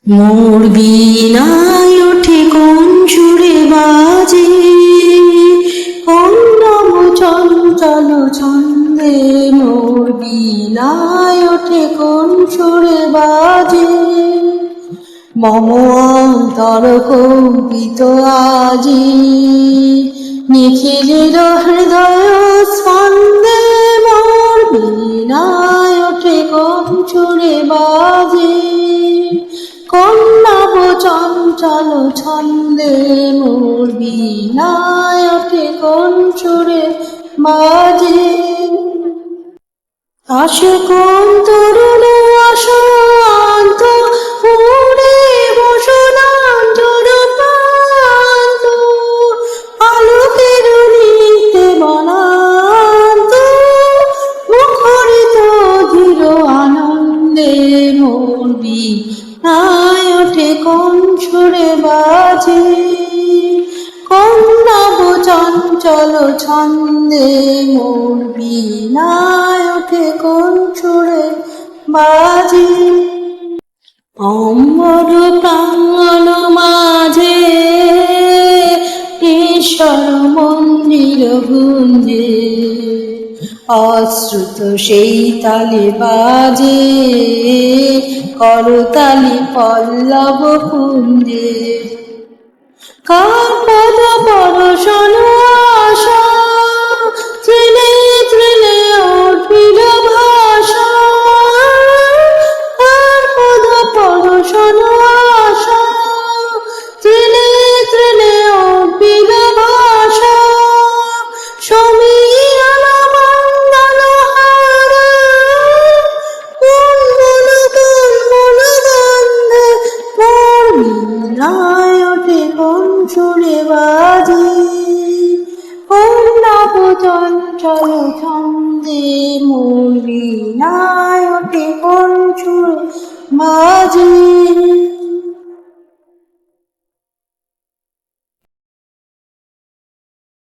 মোর বীণায় ওঠে কোন সুরে বাজে, কোন নব চঞ্চল ছন্দে। মোর বীণায় ওঠে কোন সুরে বাজে, মম অন্তর কম্পিত আজি। নিখিলের হৃদয় স্পন্দে মোর বীণায় ওঠে কোন সুরে বাজে, কোন নব চঞ্চল ছন্দে। মোর বীণায় ওঠে কোন সুরে বাজে। আসে কোন তরুণ অশান্ত উড়ে বসনাঞ্চল প্রান্ত, আলোকের নৃত্যে বনান্ত মুখরিত ধীর আনন্দে। মোর বীণায় ওঠে কোন সুরে বাজে, কোন নব চঞ্চল ছন্দে। মোর বীণায় ওঠে কোন সুরে বাজে। অম্বর প্রাঙ্গণ মাঝে ঈশ্বর মন্দির গুঞ্জে, অশ্রুত সেই তালে বাজে করতালি পল্লব কুঞ্জে। কার পদ পরশন আশা তৃণে তৃণে উঠিল ভাষা, কার পদ পরশন আশা তৃণে তৃণে উঠিল ভাষা। সমীরণ মণ্ডল হারে গুনগুন গুনগুন গন্ধে। মোর বীণায় ওঠে কোন সুরে বাজে, কোন নব চঞ্চল ছন্দে। মোর বীণায় ওঠে কোন সুরে বাজে।